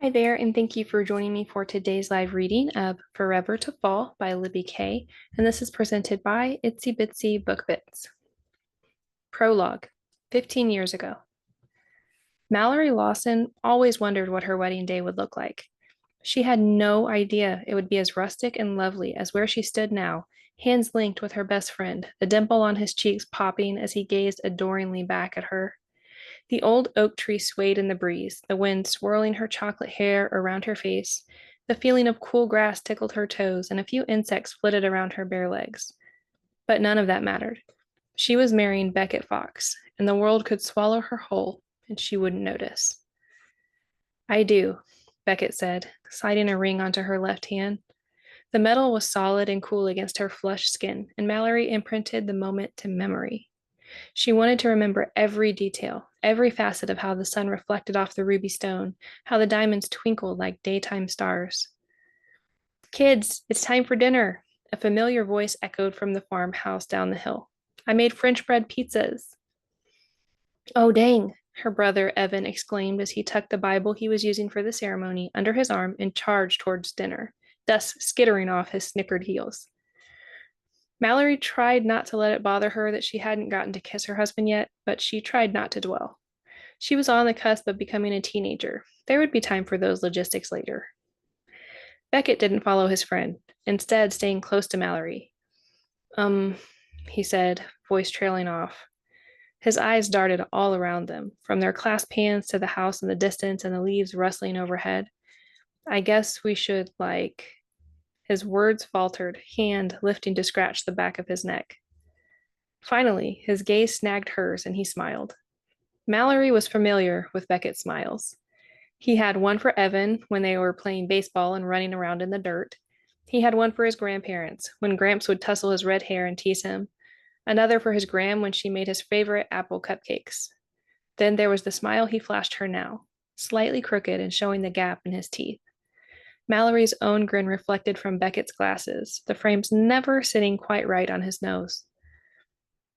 Hi there, and thank you for joining me for today's live reading of Forever to Fall by Libby K. And this is presented by Itsy Bitsy Book Bits. Prologue, 15 years ago. Mallory Lawson always wondered what her wedding day would look like. She had no idea it would be as rustic and lovely as where she stood now, hands linked with her best friend, a dimple on his cheeks popping as he gazed adoringly back at her. The old oak tree swayed in the breeze, the wind swirling her chocolate hair around her face. The feeling of cool grass tickled her toes, and a few insects flitted around her bare legs. But none of that mattered. She was marrying Beckett Fox, and the world could swallow her whole, and she wouldn't notice. I do, Beckett said, sliding a ring onto her left hand. The metal was solid and cool against her flushed skin, and Mallory imprinted the moment to memory. She wanted to remember every detail, every facet of how the sun reflected off the ruby stone, how the diamonds twinkled like daytime stars. Kids, it's time for dinner, a familiar voice echoed from the farmhouse down the hill. I made French bread pizzas. Oh, dang, her brother Evan exclaimed as he tucked the Bible he was using for the ceremony under his arm and charged towards dinner, thus skittering off his snickered heels. Mallory tried not to let it bother her that she hadn't gotten to kiss her husband yet, but she tried not to dwell. She was on the cusp of becoming a teenager. There would be time for those logistics later. Beckett didn't follow his friend, instead, staying close to Mallory. Um, he said, voice trailing off. His eyes darted all around them, from their clasped hands to the house in the distance and the leaves rustling overhead. I guess we should, like. His words faltered, hand lifting to scratch the back of his neck. Finally, his gaze snagged hers and he smiled. Mallory was familiar with Beckett's smiles. He had one for Evan when they were playing baseball and running around in the dirt. He had one for his grandparents when Gramps would tussle his red hair and tease him. Another for his Gram when she made his favorite apple cupcakes. Then there was the smile he flashed her now, slightly crooked and showing the gap in his teeth. Mallory's own grin reflected from Beckett's glasses, the frames never sitting quite right on his nose.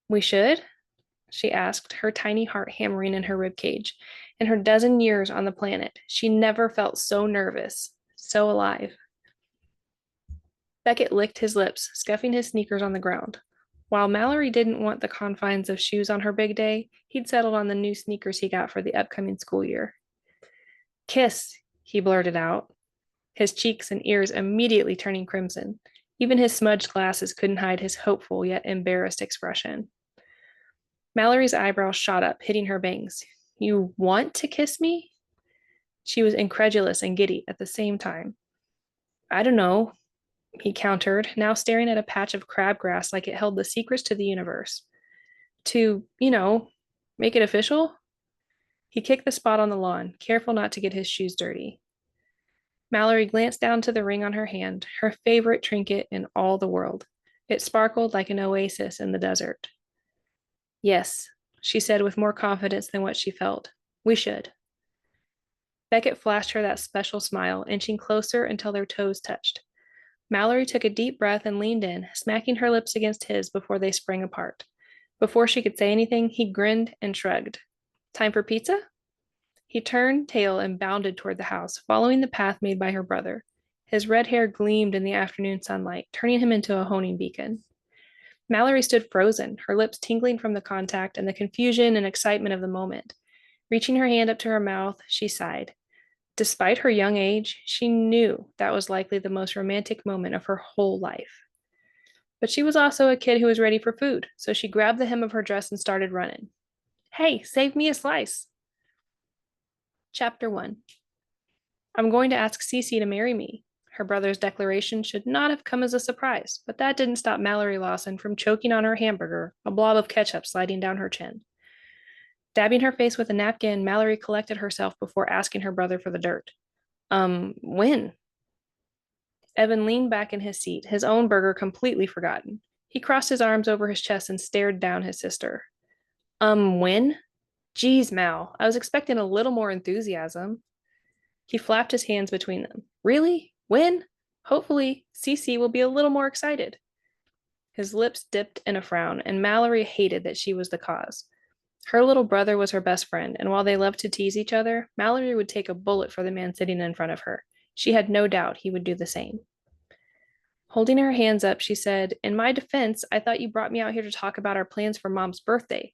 We should? She asked, her tiny heart hammering in her ribcage. In her dozen years on the planet, she never felt so nervous, so alive. Beckett licked his lips, scuffing his sneakers on the ground. While Mallory didn't want the confines of shoes on her big day, he'd settled on the new sneakers he got for the upcoming school year. Kiss, he blurted out, his cheeks and ears immediately turning crimson. Even his smudged glasses couldn't hide his hopeful yet embarrassed expression. Mallory's eyebrows shot up, hitting her bangs. You want to kiss me? She was incredulous and giddy at the same time. I don't know, he countered, now staring at a patch of crabgrass like it held the secrets to the universe. To, make it official? He kicked the spot on the lawn, careful not to get his shoes dirty. Mallory glanced down to the ring on her hand, her favorite trinket in all the world. It sparkled like an oasis in the desert. Yes, she said with more confidence than what she felt. We should. Beckett flashed her that special smile, inching closer until their toes touched. Mallory took a deep breath and leaned in, smacking her lips against his before they sprang apart. Before she could say anything, he grinned and shrugged. Time for pizza? He turned tail and bounded toward the house, following the path made by her brother. His red hair gleamed in the afternoon sunlight, turning him into a honing beacon. Mallory stood frozen, her lips tingling from the contact and the confusion and excitement of the moment. Reaching her hand up to her mouth, she sighed. Despite her young age, she knew that was likely the most romantic moment of her whole life. But she was also a kid who was ready for food, so she grabbed the hem of her dress and started running. Hey, save me a slice. Chapter 1. I'm going to ask CeCe to marry me. Her brother's declaration should not have come as a surprise, but that didn't stop Mallory Lawson from choking on her hamburger, a blob of ketchup sliding down her chin. Dabbing her face with a napkin, Mallory collected herself before asking her brother for the dirt. When? Evan leaned back in his seat, his own burger completely forgotten. He crossed his arms over his chest and stared down his sister. When? Geez, Mal, I was expecting a little more enthusiasm. He flapped his hands between them. Really? When? Hopefully, CeCe will be a little more excited. His lips dipped in a frown, and Mallory hated that she was the cause. Her little brother was her best friend, and while they loved to tease each other, Mallory would take a bullet for the man sitting in front of her. She had no doubt he would do the same. Holding her hands up, she said, "In my defense, I thought you brought me out here to talk about our plans for Mom's birthday.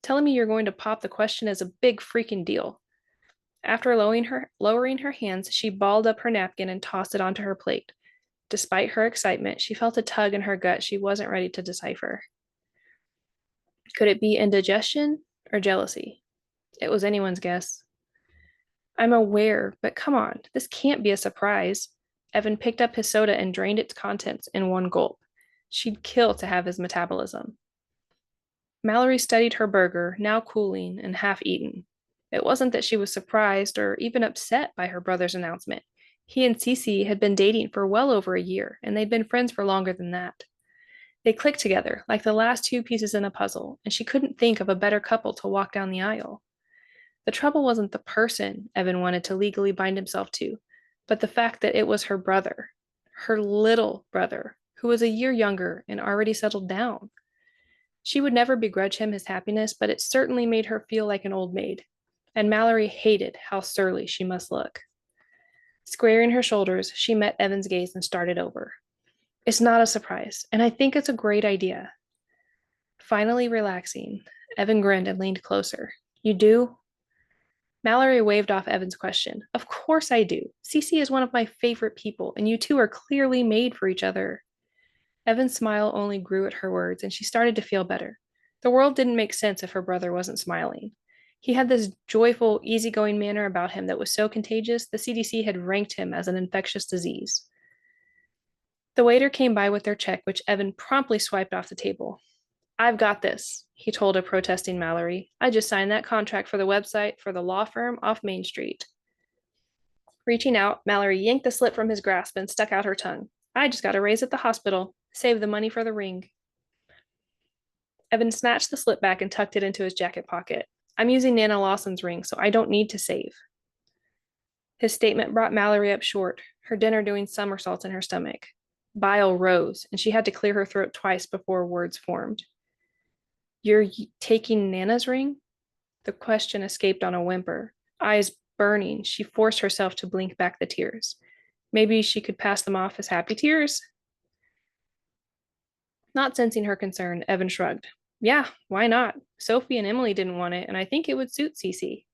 Telling me you're going to pop the question is a big freaking deal." After lowering her hands, she balled up her napkin and tossed it onto her plate. Despite her excitement, she felt a tug in her gut she wasn't ready to decipher. Could it be indigestion or jealousy? It was anyone's guess. "I'm aware, but come on, this can't be a surprise." Evan picked up his soda and drained its contents in one gulp. She'd kill to have his metabolism. Mallory studied her burger, now cooling and half eaten. It wasn't that she was surprised or even upset by her brother's announcement. He and CeCe had been dating for well over a year, and they'd been friends for longer than that. They clicked together, like the last two pieces in a puzzle, and she couldn't think of a better couple to walk down the aisle. The trouble wasn't the person Evan wanted to legally bind himself to, but the fact that it was her brother, her little brother, who was a year younger and already settled down. She would never begrudge him his happiness, but it certainly made her feel like an old maid, and Mallory hated how surly she must look. Squaring her shoulders, she met Evan's gaze and started over. "It's not a surprise, and I think it's a great idea." Finally relaxing, Evan grinned and leaned closer. "You do?" Mallory waved off Evan's question. "Of course I do. CeCe is one of my favorite people, and you two are clearly made for each other." Evan's smile only grew at her words, and she started to feel better. The world didn't make sense if her brother wasn't smiling. He had this joyful, easygoing manner about him that was so contagious, the CDC had ranked him as an infectious disease. The waiter came by with their check, which Evan promptly swiped off the table. "I've got this," he told a protesting Mallory. "I just signed that contract for the website for the law firm off Main Street." Reaching out, Mallory yanked the slip from his grasp and stuck out her tongue. "I just got a raise at the hospital. Save the money for the ring." Evan snatched the slip back and tucked it into his jacket pocket. "I'm using Nana Lawson's ring, so I don't need to save." His statement brought Mallory up short, her dinner doing somersaults in her stomach. Bile rose, and she had to clear her throat twice before words formed. "You're taking Nana's ring?" The question escaped on a whimper. Eyes burning, she forced herself to blink back the tears. Maybe she could pass them off as happy tears? Not sensing her concern, Evan shrugged. "Yeah, why not? Sophie and Emily didn't want it, and I think it would suit CeCe."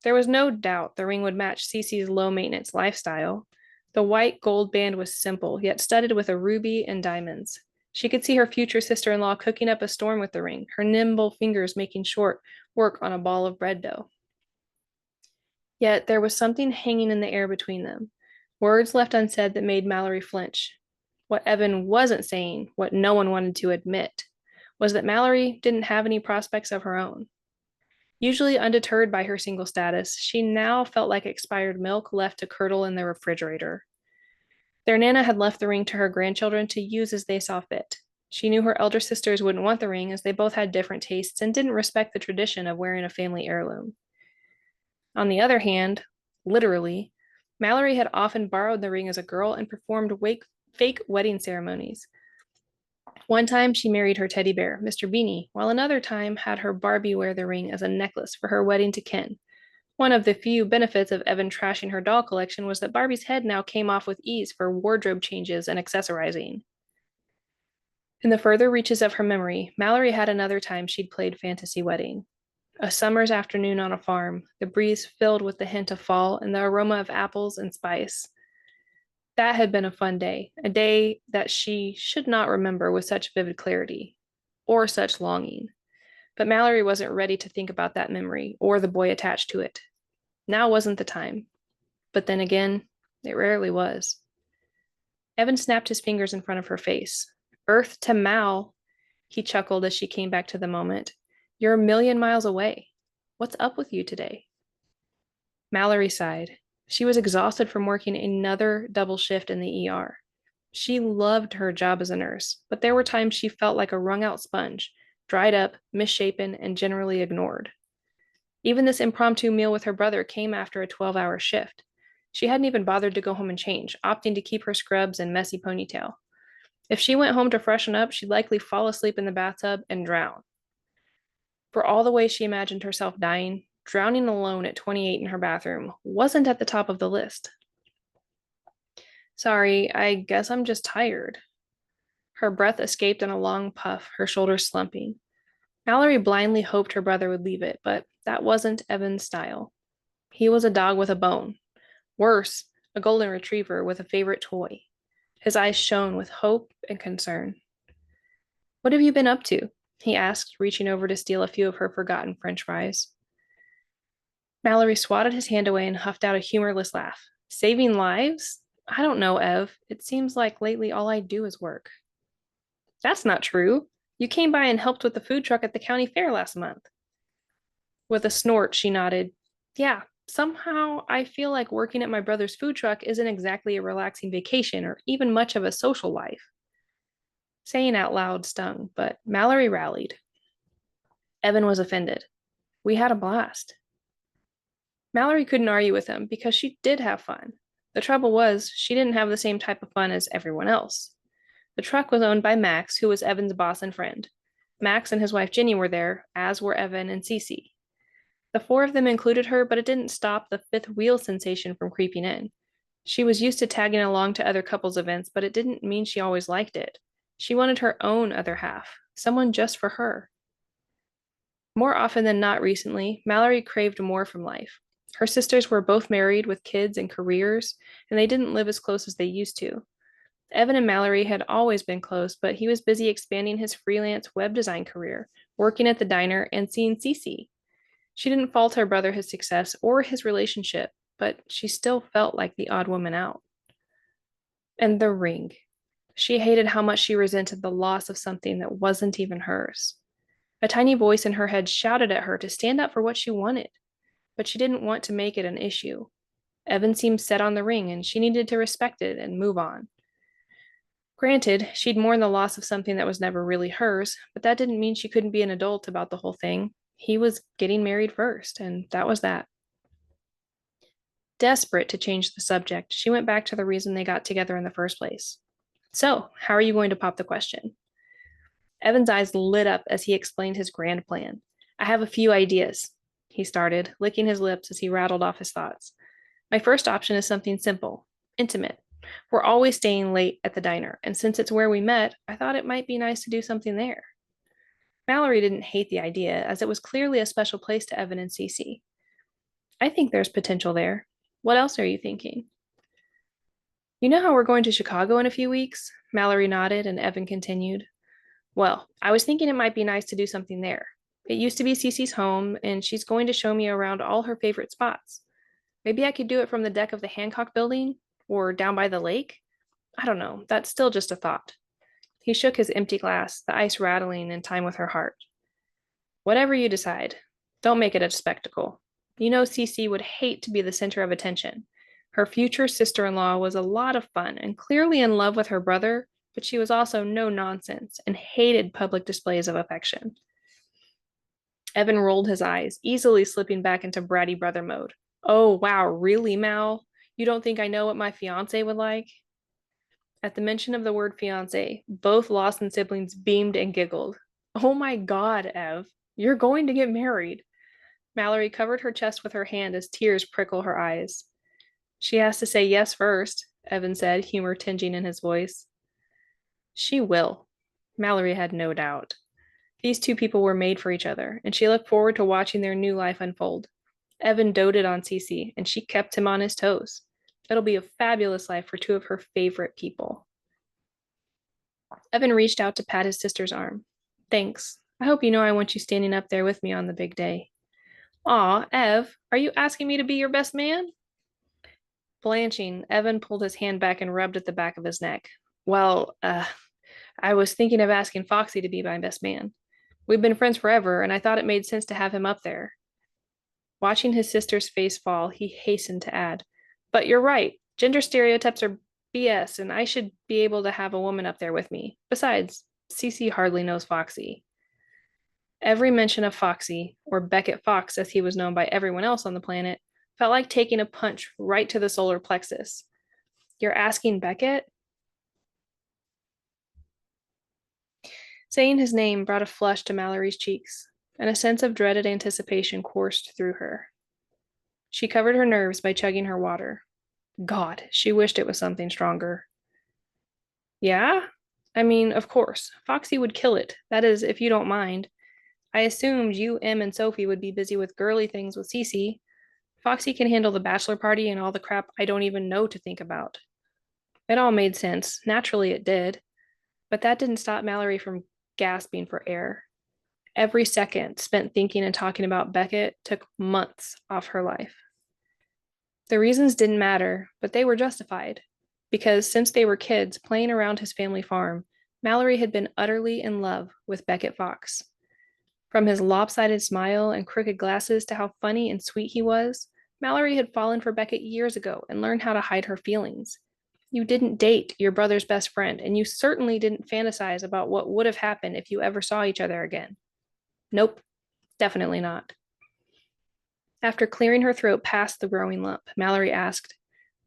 There was no doubt the ring would match CeCe's low-maintenance lifestyle. The white gold band was simple, yet studded with a ruby and diamonds. She could see her future sister-in-law cooking up a storm with the ring, her nimble fingers making short work on a ball of bread dough. Yet there was something hanging in the air between them, words left unsaid that made Mallory flinch. What Evan wasn't saying, what no one wanted to admit, was that Mallory didn't have any prospects of her own. Usually undeterred by her single status, she now felt like expired milk left to curdle in the refrigerator. Their Nana had left the ring to her grandchildren to use as they saw fit. She knew her elder sisters wouldn't want the ring as they both had different tastes and didn't respect the tradition of wearing a family heirloom. On the other hand, literally, Mallory had often borrowed the ring as a girl and performed fake wedding ceremonies. One time she married her teddy bear, Mr. Beanie, while another time had her Barbie wear the ring as a necklace for her wedding to Ken. One of the few benefits of Evan trashing her doll collection was that Barbie's head now came off with ease for wardrobe changes and accessorizing. In the further reaches of her memory, Mallory had another time she'd played fantasy wedding. A summer's afternoon on a farm, the breeze filled with the hint of fall and the aroma of apples and spice. That had been a fun day, a day that she should not remember with such vivid clarity, or such longing. But Mallory wasn't ready to think about that memory or the boy attached to it. Now wasn't the time. But then again, it rarely was. Evan snapped his fingers in front of her face. "Earth to Mal," he chuckled as she came back to the moment. "You're a million miles away. What's up with you today?" Mallory sighed. She was exhausted from working another double shift in the ER. She loved her job as a nurse, but there were times she felt like a wrung-out sponge, dried up, misshapen, and generally ignored. Even this impromptu meal with her brother came after a 12-hour shift. She hadn't even bothered to go home and change, opting to keep her scrubs and messy ponytail. If she went home to freshen up, she'd likely fall asleep in the bathtub and drown. For all the ways she imagined herself dying, drowning alone at 28 in her bathroom wasn't at the top of the list. Sorry, I guess I'm just tired. Her breath escaped in a long puff, her shoulders slumping. Mallory blindly hoped her brother would leave it, but that wasn't Evan's style. He was a dog with a bone. Worse, a golden retriever with a favorite toy. His eyes shone with hope and concern. What have you been up to? He asked, reaching over to steal a few of her forgotten French fries. Mallory swatted his hand away and huffed out a humorless laugh. Saving lives? I don't know, Ev. It seems like lately all I do is work. That's not true. You came by and helped with the food truck at the county fair last month. With a snort, she nodded. Yeah, somehow I feel like working at my brother's food truck isn't exactly a relaxing vacation or even much of a social life. Saying out loud stung, but Mallory rallied. Evan was offended. We had a blast. Mallory couldn't argue with him because she did have fun. The trouble was, she didn't have the same type of fun as everyone else. The truck was owned by Max, who was Evan's boss and friend. Max and his wife Ginny were there, as were Evan and CeCe. The four of them included her, but it didn't stop the fifth wheel sensation from creeping in. She was used to tagging along to other couples' events, but it didn't mean she always liked it. She wanted her own other half, someone just for her. More often than not recently, Mallory craved more from life. Her sisters were both married with kids and careers, and they didn't live as close as they used to. Evan and Mallory had always been close, but he was busy expanding his freelance web design career, working at the diner, and seeing CeCe. She didn't fault her brother his success or his relationship, but she still felt like the odd woman out. And the ring. She hated how much she resented the loss of something that wasn't even hers. A tiny voice in her head shouted at her to stand up for what she wanted, but she didn't want to make it an issue. Evan seemed set on the ring, and she needed to respect it and move on. Granted, she'd mourn the loss of something that was never really hers, but that didn't mean she couldn't be an adult about the whole thing. He was getting married first, and that was that. Desperate to change the subject, she went back to the reason they got together in the first place. So, how are you going to pop the question? Evan's eyes lit up as he explained his grand plan. I have a few ideas, he started, licking his lips as he rattled off his thoughts. My first option is something simple, intimate. We're always staying late at the diner, and since it's where we met, I thought it might be nice to do something there. Mallory didn't hate the idea, as it was clearly a special place to Evan and CeCe. I think there's potential there. What else are you thinking? You know how we're going to Chicago in a few weeks? Mallory nodded, and Evan continued. Well, I was thinking it might be nice to do something there. It used to be CeCe's home, and she's going to show me around all her favorite spots. Maybe I could do it from the deck of the Hancock building, or down by the lake? I don't know, that's still just a thought. He shook his empty glass, the ice rattling in time with her heart. Whatever you decide, don't make it a spectacle. You know CeCe would hate to be the center of attention. Her future sister-in-law was a lot of fun and clearly in love with her brother, but she was also no nonsense and hated public displays of affection. Evan rolled his eyes, easily slipping back into bratty brother mode. Oh, wow, really, Mal? You don't think I know what my fiancé would like? At the mention of the word fiancé, both Lawson siblings beamed and giggled. Oh my God, Ev, you're going to get married. Mallory covered her chest with her hand as tears prickled her eyes. She has to say yes first, Evan said, humor tinging in his voice. She will. Mallory had no doubt. These two people were made for each other, and she looked forward to watching their new life unfold. Evan doted on CeCe, and she kept him on his toes. It'll be a fabulous life for two of her favorite people. Evan reached out to pat his sister's arm. Thanks. I hope you know I want you standing up there with me on the big day. Aw, Ev, are you asking me to be your best man? Blanching, Evan pulled his hand back and rubbed at the back of his neck. Well, I was thinking of asking Foxy to be my best man. We've been friends forever, and I thought it made sense to have him up there. Watching his sister's face fall, he hastened to add, but you're right. Gender stereotypes are BS, and I should be able to have a woman up there with me. Besides, CeCe hardly knows Foxy. Every mention of Foxy, or Beckett Fox as he was known by everyone else on the planet, felt like taking a punch right to the solar plexus. You're asking Beckett? Saying his name brought a flush to Mallory's cheeks. and a sense of dreaded anticipation coursed through her. She covered her nerves by chugging her water. God, she wished it was something stronger. Yeah? I mean, of course, Foxy would kill it. That is, if you don't mind. I assumed you, Em, and Sophie would be busy with girly things with CeCe. Foxy can handle the bachelor party and all the crap I don't even know to think about. It all made sense. Naturally, it did. But that didn't stop Mallory from gasping for air. Every second spent thinking and talking about Beckett took months off her life. The reasons didn't matter, but they were justified. Because since they were kids playing around his family farm, Mallory had been utterly in love with Beckett Fox. From his lopsided smile and crooked glasses to how funny and sweet he was, Mallory had fallen for Beckett years ago and learned how to hide her feelings. You didn't date your brother's best friend, and you certainly didn't fantasize about what would have happened if you ever saw each other again. Nope, definitely not. After clearing her throat past the growing lump, Mallory asked,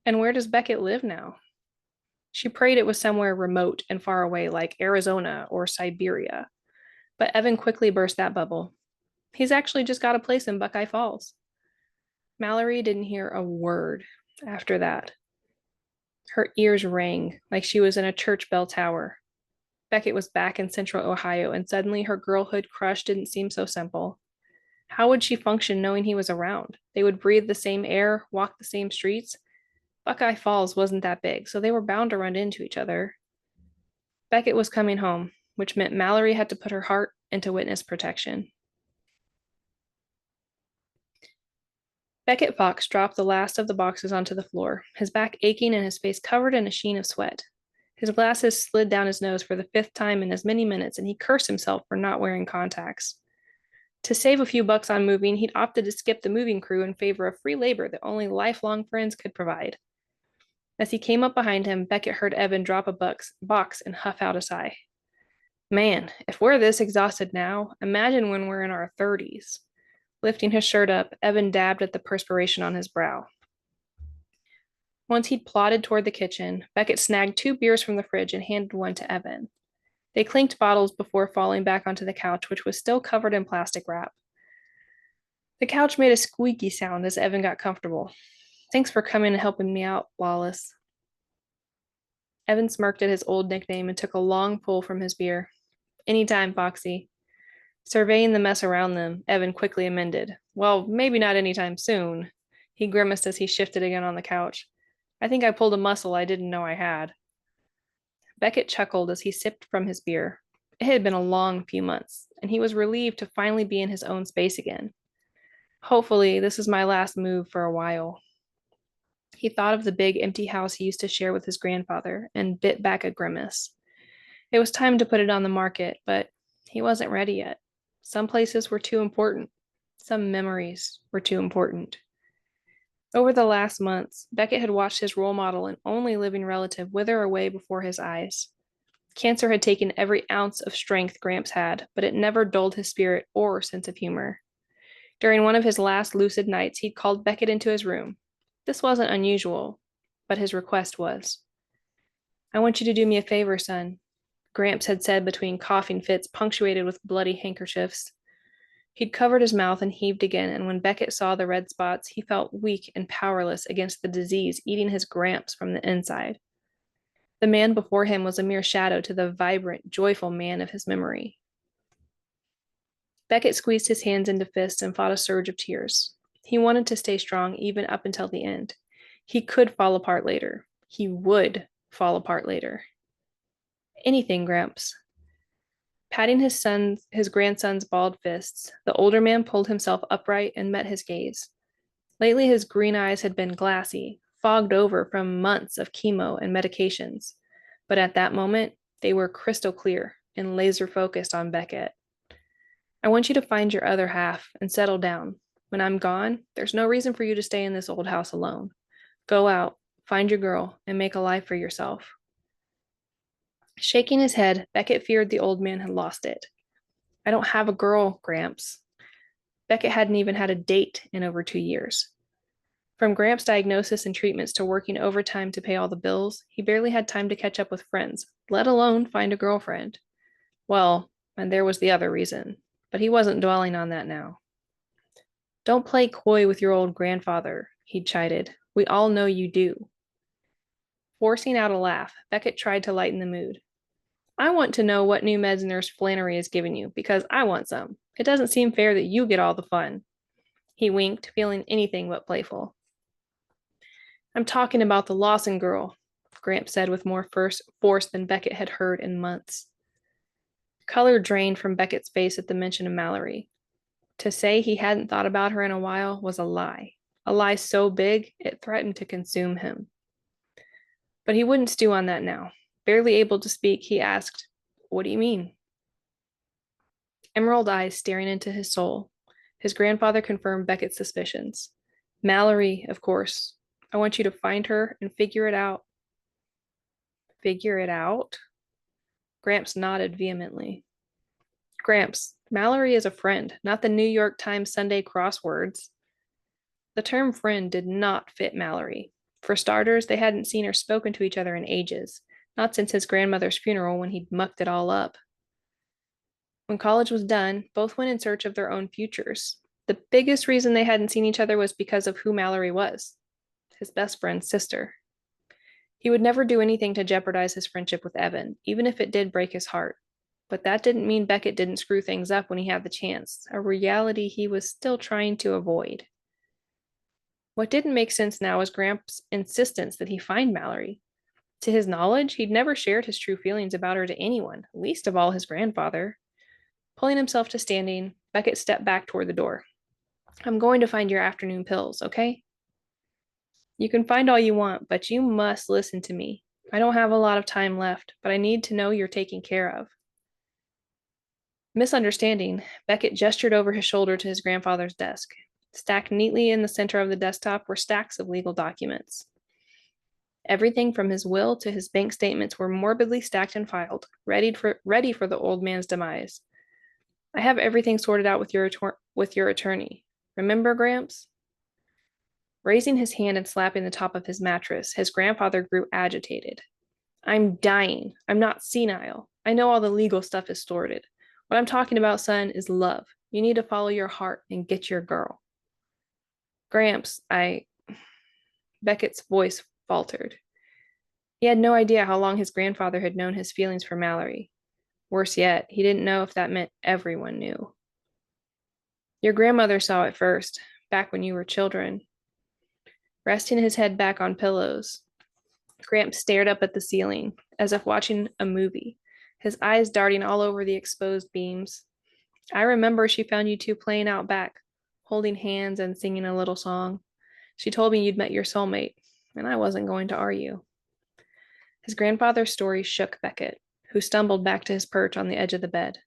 "And where does Beckett live now?" She prayed it was somewhere remote and far away, like Arizona or Siberia. But Evan quickly burst that bubble. "He's actually just got a place in Buckeye Falls." Mallory didn't hear a word after that. Her ears rang like she was in a church bell tower. Beckett was back in central Ohio, and suddenly her girlhood crush didn't seem so simple. How would she function knowing he was around? They would breathe the same air, walk the same streets. Buckeye Falls wasn't that big, so they were bound to run into each other. Beckett was coming home, which meant Mallory had to put her heart into witness protection. Beckett Fox dropped the last of the boxes onto the floor, his back aching and his face covered in a sheen of sweat. His glasses slid down his nose for the fifth time in as many minutes, and he cursed himself for not wearing contacts. To save a few bucks on moving, he'd opted to skip the moving crew in favor of free labor that only lifelong friends could provide. As he came up behind him, Beckett heard Evan drop a box and huff out a sigh. Man, if we're this exhausted now, imagine when we're in our 30s. Lifting his shirt up, Evan dabbed at the perspiration on his brow. Once he'd plodded toward the kitchen, Beckett snagged 2 beers from the fridge and handed one to Evan. They clinked bottles before falling back onto the couch, which was still covered in plastic wrap. The couch made a squeaky sound as Evan got comfortable. "Thanks for coming and helping me out, Wallace." Evan smirked at his old nickname and took a long pull from his beer. "Anytime, Foxy." Surveying the mess around them, Evan quickly amended. "Well, maybe not anytime soon." He grimaced as he shifted again on the couch. "I think I pulled a muscle I didn't know I had." Beckett chuckled as he sipped from his beer. It had been a long few months, and he was relieved to finally be in his own space again. "Hopefully, this is my last move for a while." He thought of the big empty house he used to share with his grandfather and bit back a grimace. It was time to put it on the market, but he wasn't ready yet. Some places were too important. Some memories were too important. Over the last months, Beckett had watched his role model and only living relative wither away before his eyes. Cancer had taken every ounce of strength Gramps had, but it never dulled his spirit or sense of humor. During one of his last lucid nights, he'd called Beckett into his room. This wasn't unusual, but his request was. "I want you to do me a favor, son," Gramps had said between coughing fits punctuated with bloody handkerchiefs. He'd covered his mouth and heaved again, and when Beckett saw the red spots, he felt weak and powerless against the disease eating his Gramps from the inside. The man before him was a mere shadow to the vibrant, joyful man of his memory. Beckett squeezed his hands into fists and fought a surge of tears. He wanted to stay strong even up until the end. He could fall apart later. He would fall apart later. "Anything, Gramps." Patting his grandson's balled fists, the older man pulled himself upright and met his gaze. Lately, his green eyes had been glassy, fogged over from months of chemo and medications. But at that moment, they were crystal clear and laser focused on Beckett. "I want you to find your other half and settle down. When I'm gone, there's no reason for you to stay in this old house alone. Go out, find your girl, and make a life for yourself." Shaking his head, Beckett feared the old man had lost it. "I don't have a girl, Gramps." Beckett hadn't even had a date in over 2 years. From Gramps' diagnosis and treatments to working overtime to pay all the bills, he barely had time to catch up with friends, let alone find a girlfriend. Well, and there was the other reason, but he wasn't dwelling on that now. Don't play coy with your old grandfather, he'd chided. We all know you do. Forcing out a laugh, Beckett tried to lighten the mood. I want to know what new meds Nurse Flannery is giving you, because I want some. It doesn't seem fair that you get all the fun. He winked, feeling anything but playful. I'm talking about the Lawson girl, Gramps said with more force than Beckett had heard in months. Color drained from Beckett's face at the mention of Mallory. To say he hadn't thought about her in a while was a lie so big it threatened to consume him. But he wouldn't stew on that now. Barely able to speak, he asked, What do you mean? Emerald eyes staring into his soul. His grandfather confirmed Beckett's suspicions. Mallory, of course. I want you to find her and figure it out. Figure it out? Gramps nodded vehemently. Gramps, Mallory is a friend, not the New York Times Sunday crosswords. The term friend did not fit Mallory. For starters, they hadn't seen or spoken to each other in ages, not since his grandmother's funeral when he'd mucked it all up. When college was done, both went in search of their own futures. The biggest reason they hadn't seen each other was because of who Mallory was, his best friend's sister. He would never do anything to jeopardize his friendship with Evan, even if it did break his heart. But that didn't mean Beckett didn't screw things up when he had the chance, a reality he was still trying to avoid. What didn't make sense now was Gramps' insistence that he find Mallory. To his knowledge, he'd never shared his true feelings about her to anyone, least of all his grandfather. Pulling himself to standing, Beckett stepped back toward the door. I'm going to find your afternoon pills, okay? You can find all you want, but you must listen to me. I don't have a lot of time left, but I need to know you're taken care of. Misunderstanding, Beckett gestured over his shoulder to his grandfather's desk. Stacked neatly in the center of the desktop were stacks of legal documents. Everything from his will to his bank statements were morbidly stacked and filed, ready for the old man's demise. I have everything sorted out with your attorney. Remember, Gramps? Raising his hand and slapping the top of his mattress, his grandfather grew agitated. I'm dying. I'm not senile. I know all the legal stuff is sorted. What I'm talking about, son, is love. You need to follow your heart and get your girl. Gramps, Beckett's voice faltered. He had no idea how long his grandfather had known his feelings for Mallory. Worse yet, he didn't know if that meant everyone knew. Your grandmother saw it first, back when you were children. Resting his head back on pillows, Gramps stared up at the ceiling, as if watching a movie, his eyes darting all over the exposed beams. I remember she found you two playing out back, holding hands and singing a little song. She told me you'd met your soulmate, and I wasn't going to argue. His grandfather's story shook Beckett, who stumbled back to his perch on the edge of the bed.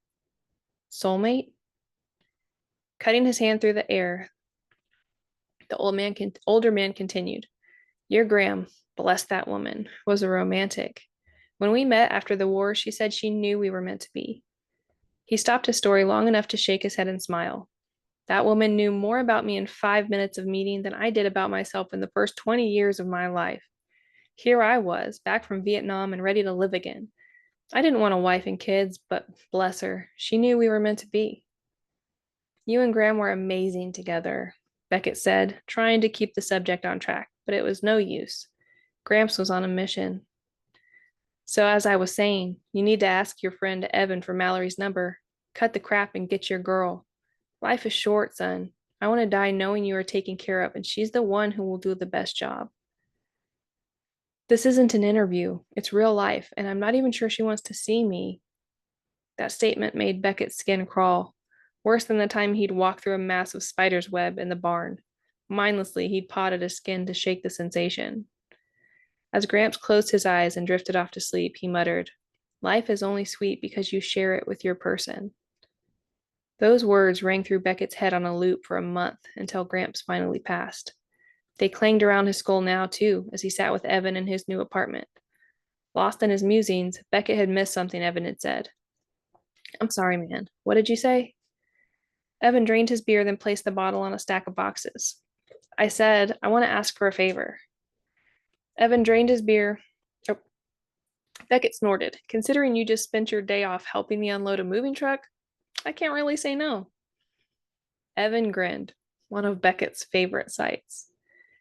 Soulmate? Cutting his hand through the air, the older man continued. Your Gram, bless that woman, was a romantic. When we met after the war, she said she knew we were meant to be. He stopped his story long enough to shake his head and smile. That woman knew more about me in 5 minutes of meeting than I did about myself in the first 20 years of my life. Here I was, back from Vietnam and ready to live again. I didn't want a wife and kids, but bless her, she knew we were meant to be. You and Graham were amazing together, Beckett said, trying to keep the subject on track, but it was no use. Gramps was on a mission. So as I was saying, you need to ask your friend Evan for Mallory's number. Cut the crap and get your girl. Life is short, son. I want to die knowing you are taken care of, and she's the one who will do the best job. This isn't an interview. It's real life, and I'm not even sure she wants to see me. That statement made Beckett's skin crawl. Worse than the time he'd walked through a massive spider's web in the barn. Mindlessly, he'd pawed at his skin to shake the sensation. As Gramps closed his eyes and drifted off to sleep, he muttered, Life is only sweet because you share it with your person. Those words rang through Beckett's head on a loop for a month until Gramps finally passed. They clanged around his skull now, too, as he sat with Evan in his new apartment. Lost in his musings, Beckett had missed something Evan had said. I'm sorry, man. What did you say? Evan drained his beer, then placed the bottle on a stack of boxes. I said, I want to ask for a favor. Evan drained his beer. Oh, Beckett snorted. Considering you just spent your day off helping me unload a moving truck, I can't really say no. Evan grinned, one of Beckett's favorite sights.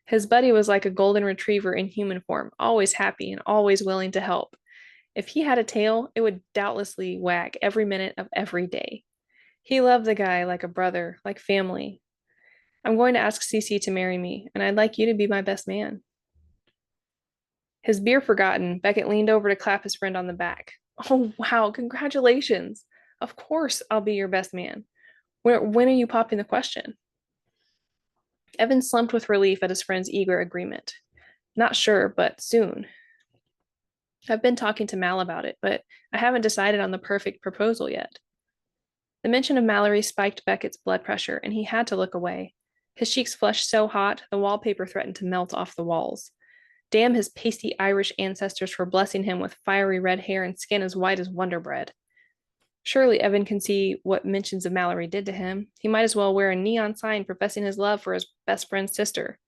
His buddy was like a golden retriever in human form, always happy and always willing to help. If he had a tail, it would doubtlessly wag every minute of every day. He loved the guy like a brother, like family. I'm going to ask CeCe to marry me, and I'd like you to be my best man. His beer forgotten, Beckett leaned over to clap his friend on the back. Oh, wow, congratulations. Of course, I'll be your best man. When are you popping the question? Evan slumped with relief at his friend's eager agreement. Not sure, but soon. I've been talking to Mal about it, but I haven't decided on the perfect proposal yet. The mention of Mallory spiked Beckett's blood pressure, and he had to look away. His cheeks flushed so hot, the wallpaper threatened to melt off the walls. Damn his pasty Irish ancestors for blessing him with fiery red hair and skin as white as Wonder Bread. Surely Evan can see what mentions of Mallory did to him. He might as well wear a neon sign professing his love for his best friend's sister.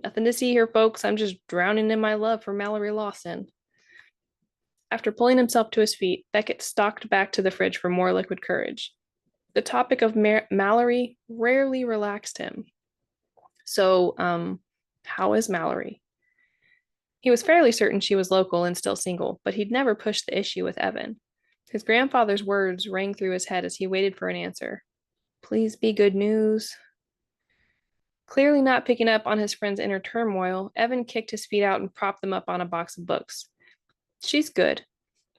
Nothing to see here, folks. I'm just drowning in my love for Mallory Lawson. After pulling himself to his feet, Beckett stalked back to the fridge for more liquid courage. The topic of Mallory rarely relaxed him. So, how is Mallory? He was fairly certain she was local and still single, but he'd never pushed the issue with Evan. His grandfather's words rang through his head as he waited for an answer. Please be good news. Clearly not picking up on his friend's inner turmoil, Evan kicked his feet out and propped them up on a box of books. She's good.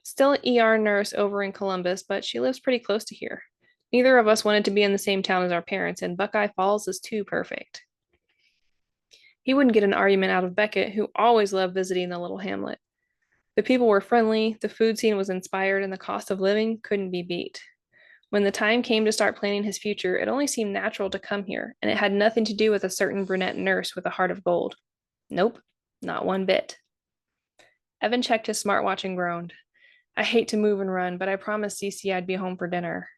Still an ER nurse over in Columbus, but she lives pretty close to here. Neither of us wanted to be in the same town as our parents, and Buckeye Falls is too perfect. He wouldn't get an argument out of Beckett, who always loved visiting the little hamlet. The people were friendly, the food scene was inspired, and the cost of living couldn't be beat. When the time came to start planning his future, it only seemed natural to come here, and it had nothing to do with a certain brunette nurse with a heart of gold. Nope, not one bit. Evan checked his smartwatch and groaned. I hate to move and run, but I promised CeCe I'd be home for dinner.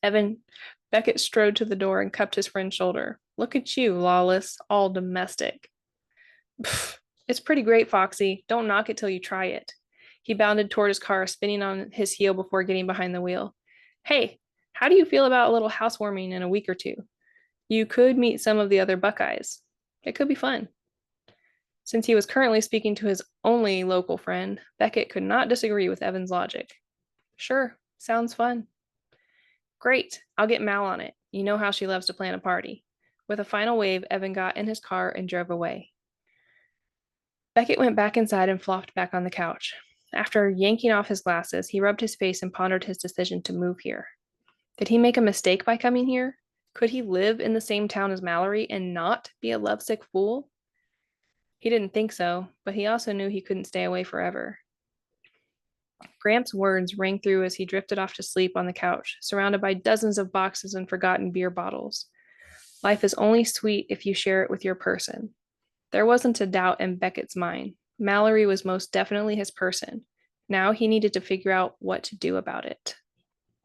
Beckett strode to the door and cupped his friend's shoulder. Look at you, lawless, all domestic. Pfft, it's pretty great, Foxy. Don't knock it till you try it. He bounded toward his car, spinning on his heel before getting behind the wheel. Hey, how do you feel about a little housewarming in a week or two? You could meet some of the other Buckeyes. It could be fun. Since he was currently speaking to his only local friend, Beckett could not disagree with Evan's logic. Sure, sounds fun. Great, I'll get Mal on it. You know how she loves to plan a party. With a final wave, Evan got in his car and drove away. Beckett went back inside and flopped back on the couch. After yanking off his glasses, he rubbed his face and pondered his decision to move here. Did he make a mistake by coming here? Could he live in the same town as Mallory and not be a lovesick fool? He didn't think so, but he also knew he couldn't stay away forever. Gramps' words rang through as he drifted off to sleep on the couch, surrounded by dozens of boxes and forgotten beer bottles. Life is only sweet if you share it with your person. There wasn't a doubt in Beckett's mind. Mallory was most definitely his person. Now he needed to figure out what to do about it.